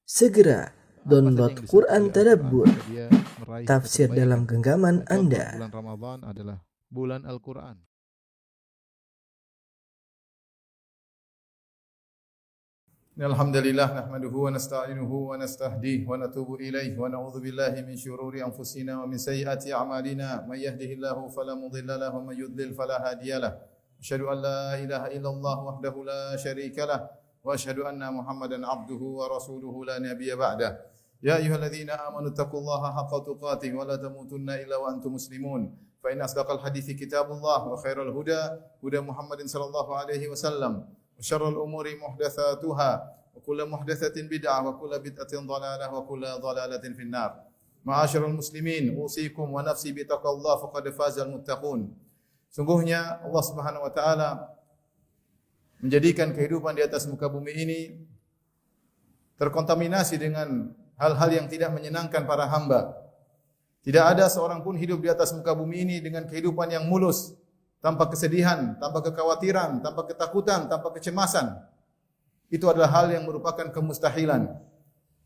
Segera download Quran Tadabbur, dia meraih tafsir kebaikan. dalam genggaman Contoh, Anda. bulan Ramadan adalah bulan Al-Quran. Alhamdulillah nahmaduhu wa nasta'inuhu wa nastahdihi wa natubu ilaihi wa na'udzu billahi min syururi anfusina wa min sayyiati a'malina may yahdihillahu fala mudilla lahu wa may yudlil fala hadiyalah. Asyhadu an la ilaha illallah wahdahu la syarika lah wa asyhadu anna Muhammadan abduhu wa rasuluhu la nabiyya ba'dah. Ya ayyuhalladzina amanu taqullaha haqqa tuqatih wa la tamutunna illa wa antum muslimun. Fa inna asdaqal hadithi kitabullah wa khairal huda huda Muhammadin sallallahu alaihi wasallam. وشر الأمور محدثاتها وكل محدثة بدعة وكل بدعة ضلالة وكل ضلالة في النار. معاشر المسلمين أوصيكم ونفسي بتقوى الله فقد فاز المتقون. Sungguhnya Allah Subhanahu wa taala menjadikan kehidupan di atas muka bumi ini terkontaminasi dengan hal-hal yang tidak menyenangkan para hamba. Tidak ada seorang pun hidup di atas muka bumi ini dengan kehidupan yang mulus, tanpa kesedihan, tanpa kekhawatiran, tanpa ketakutan, tanpa kecemasan. Itu adalah hal yang merupakan kemustahilan.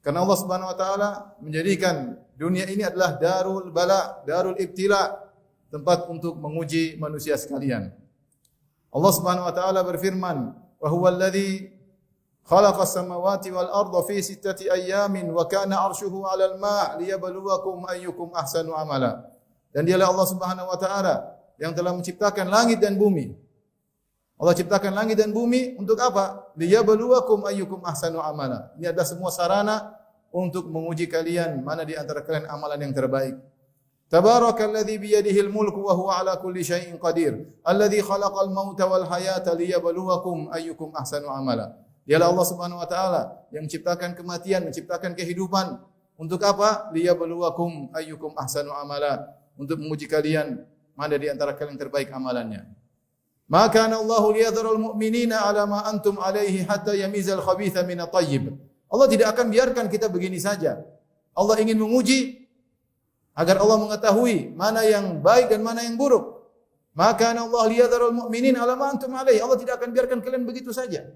Karena Allah Subhanahu wa taala menjadikan dunia ini adalah darul bala, darul ibtila, tempat untuk menguji manusia sekalian. Allah Subhanahu wa taala berfirman, "Wa huwal ladzi khalaqas samawati wal arda fi sittati ayyamin wa kana 'arshuhu 'alal ma' liyabluwakum ayyukum ahsanu amala." Dan dialah Allah Subhanahu wa taala yang telah menciptakan langit dan bumi. Allah ciptakan langit dan bumi untuk apa? Liyabluwakum ayyukum ahsanu amala. Ini adalah semua sarana untuk menguji kalian mana di antara kalian amalan yang terbaik. Tabarakalladzi biyadihil mulku wa huwa ala kulli syai'in qadir. Alladzi khalaqal mauta wal hayata liyabluwakum ayyukum ahsanu amala. Dialah Allah Subhanahu wa taala yang menciptakan kematian, menciptakan kehidupan. Untuk apa? Liyabluwakum ayyukum ahsanu amala. Untuk menguji kalian mana di antara kalian yang terbaik amalannya. Maka Allahu liyadharul mu'minina ala ma antum alaihi hatta yamizal khabitha min at-tayyib. Allah tidak akan biarkan kita begini saja. Allah ingin menguji agar Allah mengetahui mana yang baik dan mana yang buruk. Maka Allah liyadharul mu'minina ala ma antum alaihi. Allah tidak akan biarkan kalian begitu saja.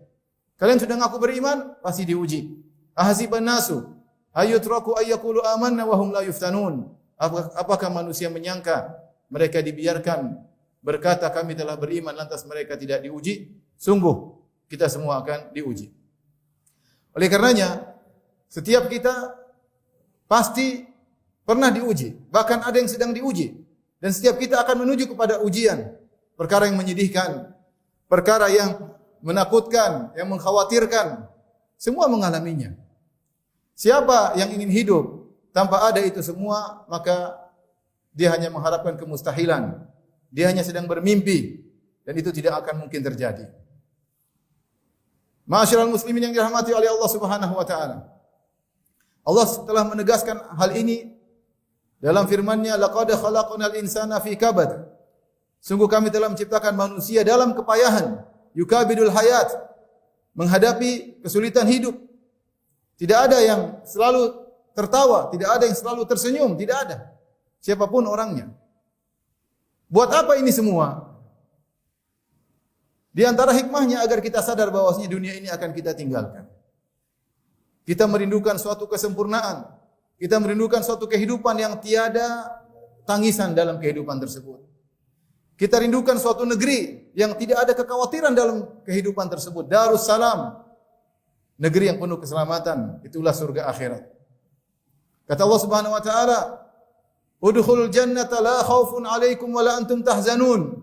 Kalian sudah ngaku beriman, pasti diuji. Ahasiban nasu ayutraku ayyaqulu amanna wa hum la yuftanun. Apakah manusia menyangka mereka dibiarkan berkata kami telah beriman lantas mereka tidak diuji? Sungguh kita semua akan diuji. Oleh karenanya setiap kita pasti pernah diuji, bahkan ada yang sedang diuji, dan setiap kita akan menuju kepada ujian, perkara yang menyedihkan, perkara yang menakutkan, yang mengkhawatirkan, semua mengalaminya. Siapa yang ingin hidup tanpa ada itu semua, maka dia hanya mengharapkan kemustahilan. Dia hanya sedang bermimpi. Dan itu tidak akan mungkin terjadi. Ma'asyiral muslimin yang dirahmati oleh Allah Subhanahu wa taala. Allah telah menegaskan hal ini dalam firman-Nya, "Laqad khalaqnal insana fi kabad." Sungguh kami telah menciptakan manusia dalam kepayahan, yukabidul hayat, menghadapi kesulitan hidup. Tidak ada yang selalu tertawa, tidak ada yang selalu tersenyum, tidak ada. Siapapun orangnya. Buat apa ini semua? Di antara hikmahnya agar kita sadar bahwasanya dunia ini akan kita tinggalkan. Kita merindukan suatu kesempurnaan. Kita merindukan suatu kehidupan yang tiada tangisan dalam kehidupan tersebut. Kita rindukan suatu negeri yang tidak ada kekhawatiran dalam kehidupan tersebut. Darussalam. Negeri yang penuh keselamatan. Itulah surga akhirat. Kata Allah Subhanahu wa taala, "Udkhulul jannata la khaufun 'alaikum wa la antum tahzanun."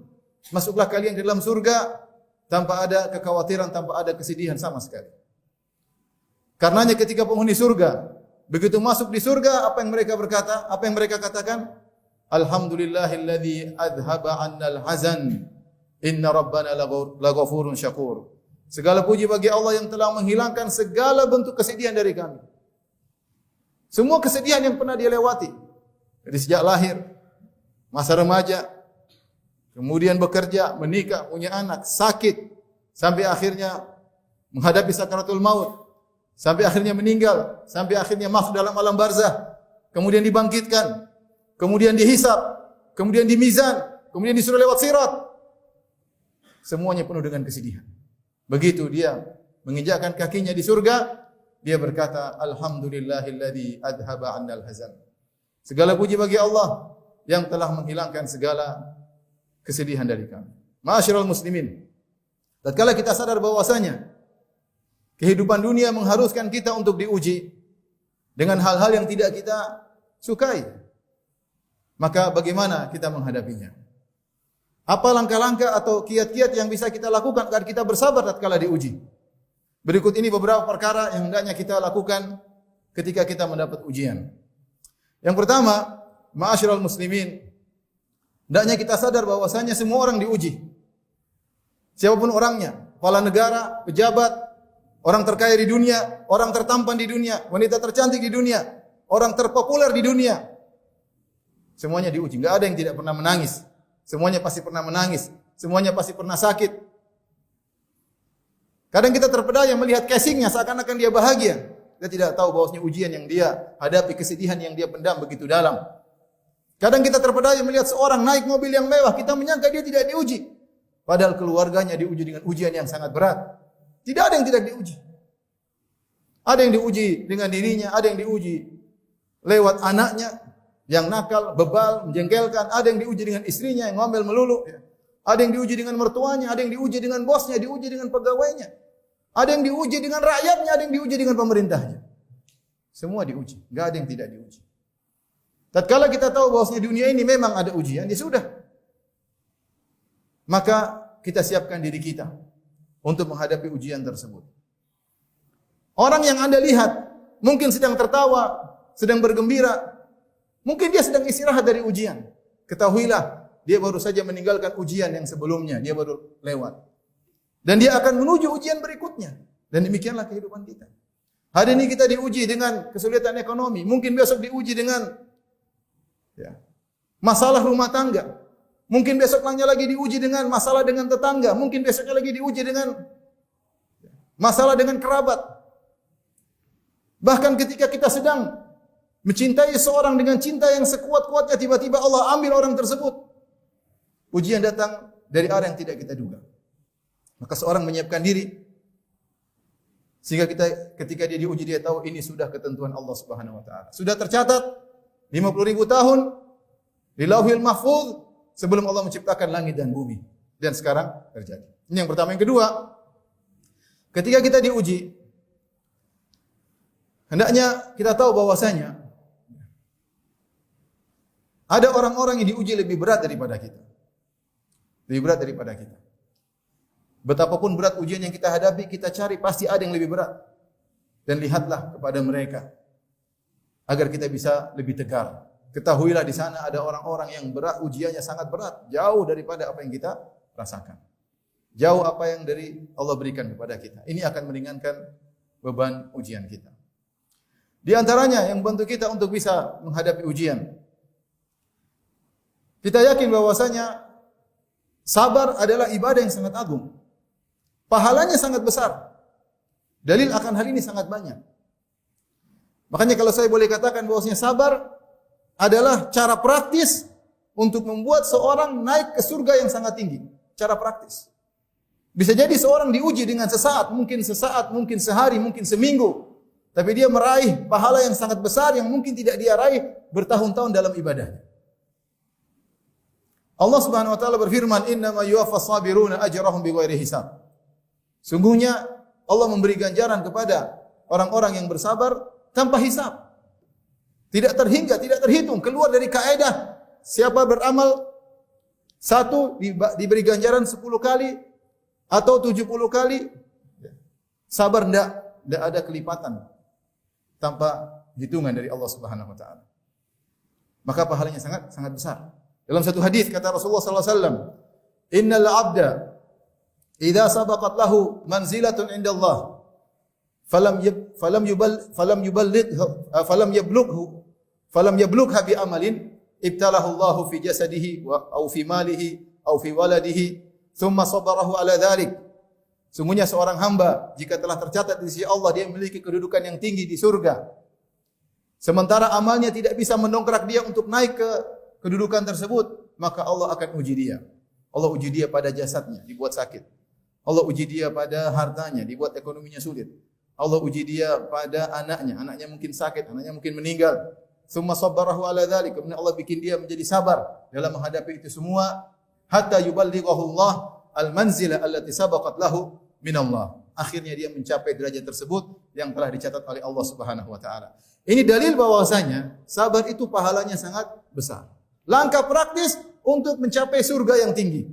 Masuklah kalian ke dalam surga tanpa ada kekhawatiran, tanpa ada kesedihan sama sekali. Karenanya ketika penghuni surga begitu masuk di surga, apa yang mereka berkata? Apa yang mereka katakan? Alhamdulillahilladzi adhaba 'annal hazan. Inna rabbana laghafurun syakur. Segala puji bagi Allah yang telah menghilangkan segala bentuk kesedihan dari kami. Semua kesedihan yang pernah dia lewati. Dari sejak lahir, masa remaja, kemudian bekerja, menikah, punya anak, sakit, sampai akhirnya menghadapi sakaratul maut, sampai akhirnya meninggal, sampai akhirnya masuk dalam alam barzah, kemudian dibangkitkan, kemudian dihisab, kemudian dimizan, kemudian disuruh lewat sirat. Semuanya penuh dengan kesedihan. Begitu dia menginjakkan kakinya di surga, dia berkata, Alhamdulillahilladzi adhaba 'annal hazan. Segala puji bagi Allah yang telah menghilangkan segala kesedihan dari kami. Ma'asyiral muslimin, tatkala kita sadar bahwasanya kehidupan dunia mengharuskan kita untuk diuji dengan hal-hal yang tidak kita sukai, maka bagaimana kita menghadapinya? Apa langkah-langkah atau kiat-kiat yang bisa kita lakukan agar kita bersabar tatkala diuji? Berikut ini beberapa perkara yang hendaknya kita lakukan ketika kita mendapat ujian. Yang pertama, ma'asyiral muslimin, hendaknya kita sadar bahwasanya semua orang diuji. Siapapun orangnya, kepala negara, pejabat, orang terkaya di dunia, orang tertampan di dunia, wanita tercantik di dunia, orang terpopuler di dunia. Semuanya diuji. Enggak ada yang tidak pernah menangis. Semuanya pasti pernah menangis. Semuanya pasti pernah sakit. Kadang kita terpedaya melihat casingnya seakan-akan dia bahagia. Kita tidak tahu bahwasanya ujian yang dia hadapi, kesedihan yang dia pendam begitu dalam. Kadang kita terpedaya melihat seorang naik mobil yang mewah, kita menyangka dia tidak diuji. Padahal keluarganya diuji dengan ujian yang sangat berat. Tidak ada yang tidak diuji. Ada yang diuji dengan dirinya, ada yang diuji lewat anaknya yang nakal, bebal, menjengkelkan, ada yang diuji dengan istrinya yang ngomel melulu, ada yang diuji dengan mertuanya, ada yang diuji dengan bosnya, diuji dengan pegawainya, ada yang diuji dengan rakyatnya, ada yang diuji dengan pemerintahnya. Semua diuji, enggak ada yang tidak diuji. Tatkala kita tahu bahwasanya dunia ini memang ada ujian, ya sudah. Maka kita siapkan diri kita untuk menghadapi ujian tersebut. Orang yang Anda lihat mungkin sedang tertawa, sedang bergembira, mungkin dia sedang istirahat dari ujian. Ketahuilah, dia baru saja meninggalkan ujian yang sebelumnya, dia baru lewat. Dan dia akan menuju ujian berikutnya. Dan demikianlah kehidupan kita. Hari ini kita diuji dengan kesulitan ekonomi, mungkin besok diuji dengan masalah rumah tangga. Mungkin besoknya lagi diuji dengan masalah dengan tetangga. Mungkin besoknya lagi diuji dengan masalah dengan kerabat. Bahkan ketika kita sedang mencintai seorang dengan cinta yang sekuat-kuatnya, tiba-tiba Allah ambil orang tersebut. Ujian datang dari arah yang tidak kita duga. Maka seorang menyiapkan diri sehingga ketika dia diuji, dia tahu ini sudah ketentuan Allah Subhanahu wa taala. Sudah tercatat 50.000 tahun di Lauhil Mahfuz sebelum Allah menciptakan langit dan bumi. Dan sekarang terjadi. Ini yang pertama. Yang kedua, ketika kita diuji, hendaknya kita tahu bahwasanya ada orang-orang yang diuji lebih berat daripada kita. Lebih berat daripada kita. Betapapun berat ujian yang kita hadapi, kita cari pasti ada yang lebih berat. Dan lihatlah kepada mereka agar kita bisa lebih tegar. Ketahuilah di sana ada orang-orang yang berat, ujiannya sangat berat, jauh daripada apa yang kita rasakan. Jauh apa yang dari Allah berikan kepada kita. Ini akan meringankan beban ujian kita. Di antaranya yang membantu kita untuk bisa menghadapi ujian, kita yakin bahwasanya sabar adalah ibadah yang sangat agung. Pahalanya sangat besar. Dalil akan hal ini sangat banyak. Makanya kalau saya boleh katakan bahwasanya sabar adalah cara praktis untuk membuat seorang naik ke surga yang sangat tinggi. Cara praktis. Bisa jadi seorang diuji dengan sesaat, mungkin sehari, mungkin seminggu. Tapi dia meraih pahala yang sangat besar yang mungkin tidak dia raih bertahun-tahun dalam ibadahnya. Allah Subhanahu wa taala berfirman, "Innama yuwaffas sabiruna ajrahum bighairi hisab." Sungguhnya Allah memberi ganjaran kepada orang-orang yang bersabar tanpa hisab. Tidak terhingga, tidak terhitung, keluar dari kaidah siapa beramal satu diberi ganjaran 10 kali atau 70 kali. Sabar tidak ada kelipatan tanpa hitungan dari Allah Subhanahu wa taala. Maka pahalanya sangat sangat besar. Dalam satu hadis kata Rasulullah sallallahu alaihi wasallam, "Innal 'abda idza sabaqat lahu manzilatun 'inda Allah falam yablugha bi amalin ibtalahu Allah fi jasadihi aw fi malihi aw fi waladihi thumma sabarahu ala dhalik." Sungguhnya seorang hamba jika telah tercatat di sisi Allah dia memiliki kedudukan yang tinggi di surga, sementara amalnya tidak bisa mendongkrak dia untuk naik ke kedudukan tersebut, maka Allah akan uji dia. Allah uji dia pada jasadnya, dibuat sakit. Allah uji dia pada hartanya, dibuat ekonominya sulit. Allah uji dia pada anaknya. Anaknya mungkin sakit, anaknya mungkin meninggal. Tsumma sabbarahu ala dzalik. Kemudian Allah bikin dia menjadi sabar dalam menghadapi itu semua hatta yuballighahu Allah al-manzilah allati sabaqat lahu min Allah. Akhirnya dia mencapai derajat tersebut yang telah dicatat oleh Allah Subhanahu wa taala. Ini dalil bahwasanya sabar itu pahalanya sangat besar. Langkah praktis untuk mencapai surga yang tinggi.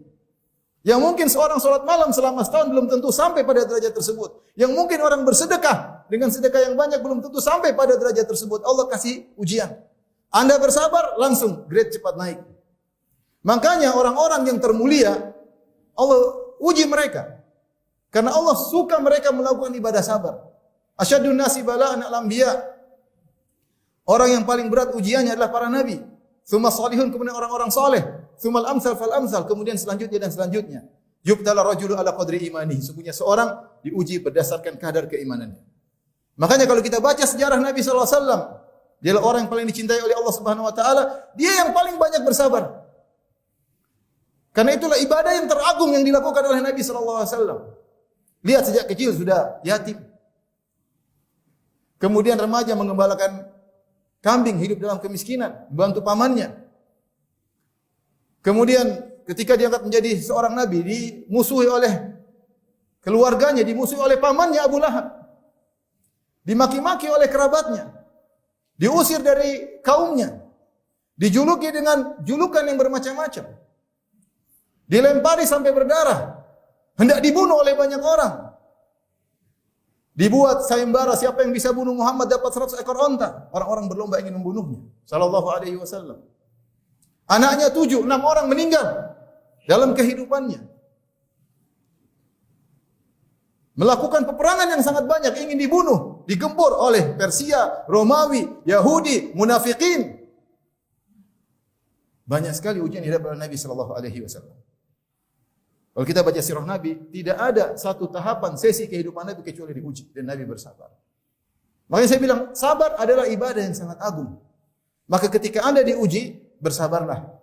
Yang mungkin seorang sholat malam selama setahun belum tentu sampai pada derajat tersebut. Yang mungkin orang bersedekah dengan sedekah yang banyak belum tentu sampai pada derajat tersebut. Allah kasih ujian. Anda bersabar, langsung grade cepat naik. Makanya orang-orang yang termulia, Allah uji mereka. Karena Allah suka mereka melakukan ibadah sabar. Asyadun nasi bala'an al-anbiya. Orang yang paling berat ujiannya adalah para nabi. Tsumma salihun, kemudian orang-orang saleh. Tsummal amsal fal amsal, kemudian selanjutnya dan selanjutnya. Yubtala rajulu ala qadri imanihi. Sesungguhnya seorang diuji berdasarkan kadar keimanannya. Makanya kalau kita baca sejarah Nabi sallallahu alaihi wasallam, dialah orang yang paling dicintai oleh Allah Subhanahu wa taala, dia yang paling banyak bersabar. Karena itulah ibadah yang teragung yang dilakukan oleh Nabi sallallahu alaihi wasallam. Lihat sejak kecil sudah yatim. Kemudian remaja mengembalakan kambing, hidup dalam kemiskinan, bantu pamannya. Kemudian ketika diangkat menjadi seorang nabi, dimusuhi oleh keluarganya, dimusuhi oleh pamannya Abu Lahab. Dimaki-maki oleh kerabatnya. Diusir dari kaumnya. Dijuluki dengan julukan yang bermacam-macam. Dilempari sampai berdarah. Hendak dibunuh oleh banyak orang. Dibuat sayembara, siapa yang bisa bunuh Muhammad dapat 100 ekor onta. Orang-orang berlomba ingin membunuhnya. Sallallahu alaihi wasallam. Anaknya 7, 6 orang meninggal dalam kehidupannya. Melakukan peperangan yang sangat banyak, ingin dibunuh, digempur oleh Persia, Romawi, Yahudi, munafikin. Banyak sekali ujian yang dihadapi oleh Nabi sallallahu alaihi wasallam. Kalau kita baca sirah Nabi, tidak ada satu tahapan sesi kehidupan Nabi kecuali diuji dan Nabi bersabar. Makanya saya bilang, sabar adalah ibadah yang sangat agung. Maka ketika Anda diuji, bersabarlah.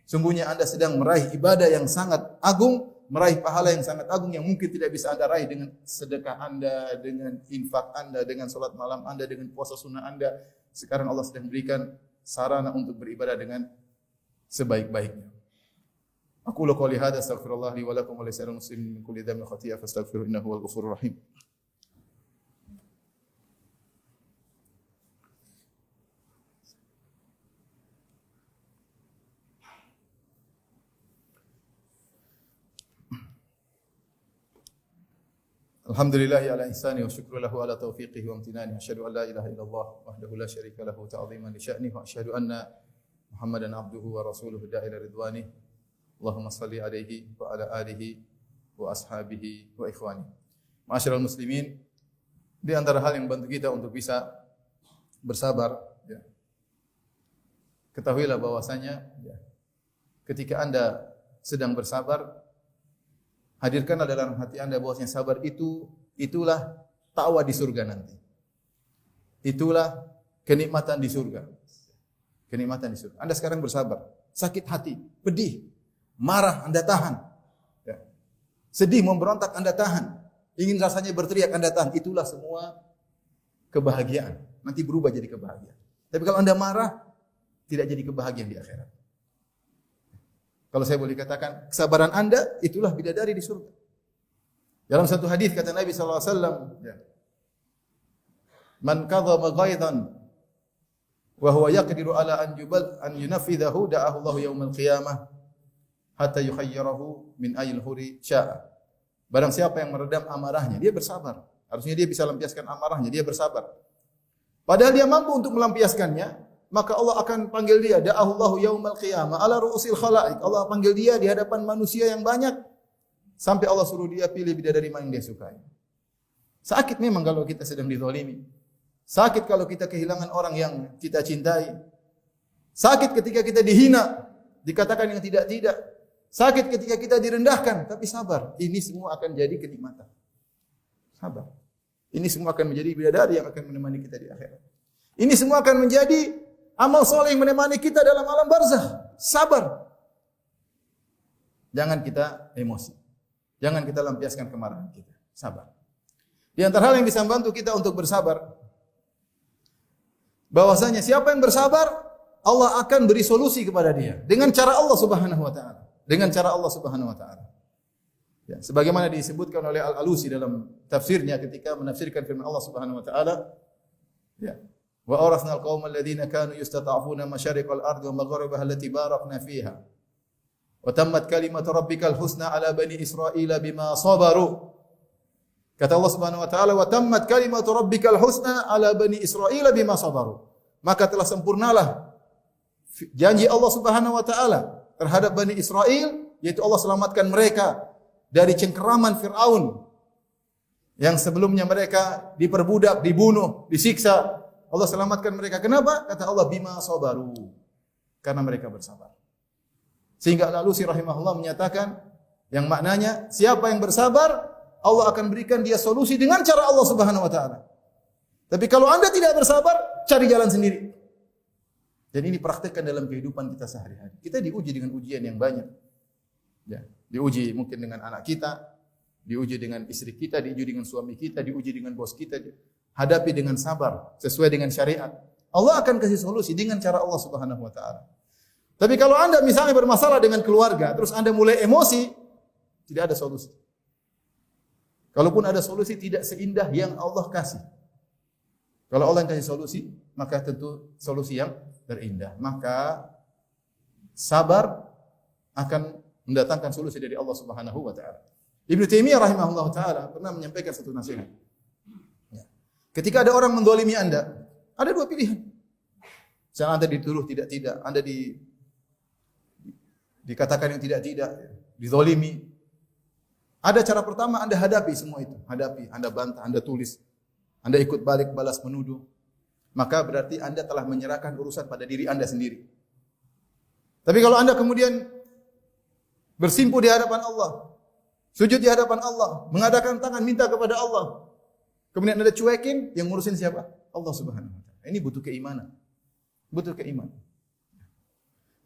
Sungguhnya Anda sedang meraih ibadah yang sangat agung, meraih pahala yang sangat agung yang mungkin tidak bisa Anda raih dengan sedekah Anda, dengan infak Anda, dengan salat malam Anda, dengan puasa sunnah Anda. Sekarang Allah sedang berikan sarana untuk beribadah dengan sebaik-baiknya. Aku qouli hadza astaghfirullah li wa lakum wa lisa'iril muslimin min kulli dhanbin khati'ah fastaghfiruhu innahu huwal ghafurur rahim. Alhamdulillahi ala ihsani wa syukru lahu ala taufiqihi wa amtinani. Asyhadu an la ilaha illallah wahdahu la syarika lahu ta'ziman li sya'nihi wa asyhadu anna Muhammadan abduhu wa rasuluhu da'ila ridwanihi. Allahumma salli alaihi wa ala alihi wa ashabihi wa ikhwani. Ma'asyiral muslimin, di antara hal yang membantu kita untuk bisa bersabar, ya, ketahuilah bahwasanya ya, ketika Anda sedang bersabar, hadirkanlah dalam hati Anda bahwasanya sabar itulah takwa di surga nanti. Itulah kenikmatan di surga. Kenikmatan di surga. Anda sekarang bersabar, sakit hati, pedih, marah Anda tahan. Ya. Sedih, memberontak Anda tahan. Ingin rasanya berteriak Anda tahan. Itulah semua kebahagiaan. Nanti berubah jadi kebahagiaan. Tapi kalau Anda marah, tidak jadi kebahagiaan di akhirat. Kalau saya boleh katakan, kesabaran Anda itulah bidadari di surga. Dalam satu hadis kata Nabi sallallahu alaihi wasallam, ya, man kadhama ghaidan wa huwa yaqdiru ala an yunafidhahu da'ahu Allah yaumal qiyamah hatta yukhayyirahu min ayil huri sya'a. Barang siapa yang meredam amarahnya, dia bersabar. Harusnya dia bisa lampiaskan amarahnya, dia bersabar. Padahal dia mampu untuk melampiaskannya, maka Allah akan panggil dia, da'ahullahu yaumal qiyamah ala ru'usil khalaik. Allah panggil dia di hadapan manusia yang banyak sampai Allah suruh dia pilih bidadari mana yang dia sukai. Sakit memang kalau kita sedang dizalimi. Sakit kalau kita kehilangan orang yang kita cintai. Sakit ketika kita dihina, dikatakan yang tidak-tidak. Sakit ketika kita direndahkan, tapi sabar. Ini semua akan jadi kenikmatan. Sabar. Ini semua akan menjadi bidadari yang akan menemani kita di akhirat. Ini semua akan menjadi amal soleh yang menemani kita dalam alam barzakh. Sabar. Jangan kita emosi. Jangan kita lampiaskan kemarahan kita. Sabar. Di antara hal yang bisa membantu kita untuk bersabar, bahwasanya siapa yang bersabar, Allah akan beri solusi kepada dia dengan cara Allah Subhanahu wa taala. Dengan cara Allah Subhanahu wa taala. Ya, sebagaimana disebutkan oleh Al-Alusi dalam tafsirnya ketika menafsirkan firman Allah Subhanahu wa taala, ya. Wa awrasnal qaumal ladzina kanu yustata'funa masyariqal ardi wa magharibaha allati barakna fiha. Wa tammat kalimatu rabbikal husna ala bani Israila bima sabaru. Kata Allah Subhanahu wa taala, wa tammat kalimatu rabbikal husna ala bani Israila bima sabaru. Maka telah sempurnalah janji Allah Subhanahu wa taala terhadap Bani Israel, yaitu Allah selamatkan mereka dari cengkeraman Fir'aun yang sebelumnya mereka diperbudak, dibunuh, disiksa. Allah selamatkan mereka. Kenapa? Kata Allah, bima sabaru. Karena mereka bersabar. Sehingga Al-Alusi rahimahullah menyatakan yang maknanya siapa yang bersabar, Allah akan berikan dia solusi dengan cara Allah Subhanahu wa taala. Tapi kalau Anda tidak bersabar, cari jalan sendiri. Dan ini praktekkan dalam kehidupan kita sehari-hari. Kita diuji dengan ujian yang banyak. Ya, diuji mungkin dengan anak kita, diuji dengan istri kita, diuji dengan suami kita, diuji dengan bos kita. Hadapi dengan sabar, sesuai dengan syariat. Allah akan kasih solusi dengan cara Allah Subhanahu wa taala. Tapi kalau Anda misalnya bermasalah dengan keluarga, terus Anda mulai emosi, tidak ada solusi. Kalaupun ada solusi, tidak seindah yang Allah kasih. Kalau Allah yang kasih solusi, maka tentu solusi yang terindah. Maka sabar akan mendatangkan solusi dari Allah Subhanahu wa taala. Ibnu Taimiyah rahimahullah taala pernah menyampaikan satu nasihat. Ketika ada orang mendolimi Anda, ada dua pilihan. Misalnya Anda dituduh tidak-tidak, Anda dikatakan yang tidak-tidak, dizolimi. Ada cara pertama, Anda hadapi semua itu. Hadapi, Anda bantah, Anda tulis. Anda ikut balik balas menuduh. Maka berarti Anda telah menyerahkan urusan pada diri Anda sendiri. Tapi kalau Anda kemudian bersimpuh di hadapan Allah, sujud di hadapan Allah, mengadakan tangan minta kepada Allah, kemudian Anda cuekin, yang ngurusin siapa? Allah Subhanahu wa taala. Ini butuh keimanan. Butuh keimanan.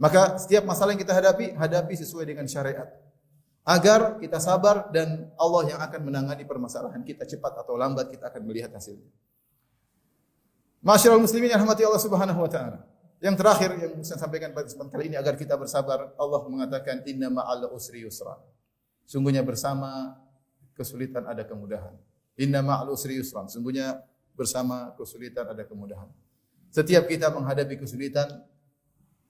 Maka setiap masalah yang kita hadapi, hadapi sesuai dengan syariat. Agar kita sabar dan Allah yang akan menangani permasalahan kita cepat atau lambat, kita akan melihat hasilnya. Ma'asyiral muslimin yang rahmati Allah Subhanahu wa taala. Yang terakhir yang saya sampaikan pada kesempatan kali ini agar kita bersabar, Allah mengatakan inna ma'al usri yusra. Sungguhnya bersama kesulitan ada kemudahan. Inna ma'al usri yusra. Sungguhnya bersama kesulitan ada kemudahan. Setiap kita menghadapi kesulitan,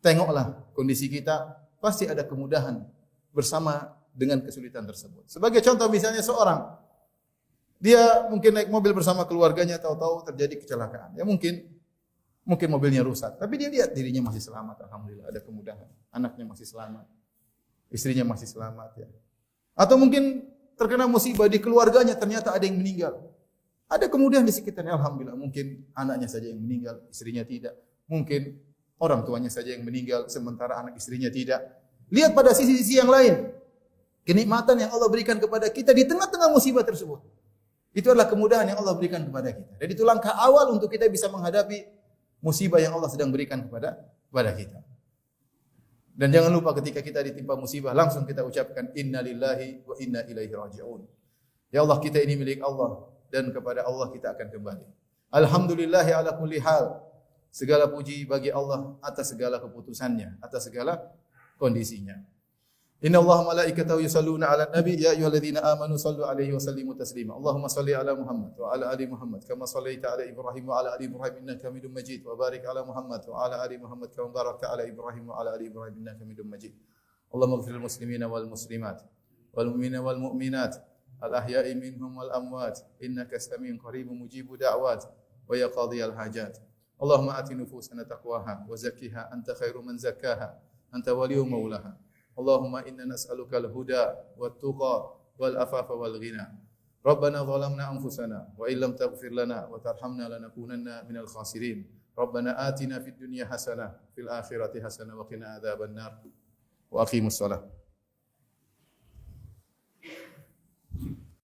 tengoklah kondisi kita, pasti ada kemudahan bersama dengan kesulitan tersebut. Sebagai contoh misalnya seorang, dia mungkin naik mobil bersama keluarganya, tahu-tahu terjadi kecelakaan. Ya mungkin mobilnya rusak, tapi dia lihat dirinya masih selamat, alhamdulillah ada kemudahan. Anaknya masih selamat, istrinya masih selamat ya. Atau mungkin terkena musibah di keluarganya, ternyata ada yang meninggal. Ada kemudahan di sekitarnya, alhamdulillah. Mungkin anaknya saja yang meninggal, istrinya tidak. Mungkin orang tuanya saja yang meninggal, sementara anak istrinya tidak. Lihat pada sisi-sisi yang lain. Kenikmatan yang Allah berikan kepada kita di tengah-tengah musibah tersebut. Itu adalah kemudahan yang Allah berikan kepada kita. Dan itu langkah awal untuk kita bisa menghadapi musibah yang Allah sedang berikan kepada kita. Dan jangan lupa ketika kita ditimpa musibah, langsung kita ucapkan inna lillahi wa inna ilaihi raji'un. Ya Allah, kita ini milik Allah dan kepada Allah kita akan kembali. Alhamdulillahi ala kulli hal. Segala puji bagi Allah atas segala keputusannya, atas segala kondisinya. Inna Allah malaikatahu yusalluna ala nabi ya ayyuhalladzina amanu sallu alaihi wa sallimu taslima. Allahumma salli ala Muhammad wa ala ali Muhammad kama sallaita ala Ibrahim wa ala ali Ibrahim innaka Hamidum Majid wa barik ala Muhammad wa ala ali Muhammad kama barakta ala Ibrahim wa ala ali Ibrahim innaka Hamidum Majid. Allahumma ighfir lil muslimina wal muslimat wal mu'minina wal mu'minat al ahya'i minhum wal amwat innaka samiun qaribun mujibud da'wat wa ya qadhiyal hajat. Allahumma ati nufusana taqwaha wa zakkiha anta khairu man zakkaha anta waliyyu maulaha. Allahumma inna nas'aluka al-huda wat-tuqa wal-afafa wal-ghina. Rabbana zalamna anfusana wa illam taghfir lana wa tarhamna lanakunanna minal khasirin. Rabbana atina fid dunya hasanah fil akhirati hasanah wa qina adzabannar. Wa aqimus shalah.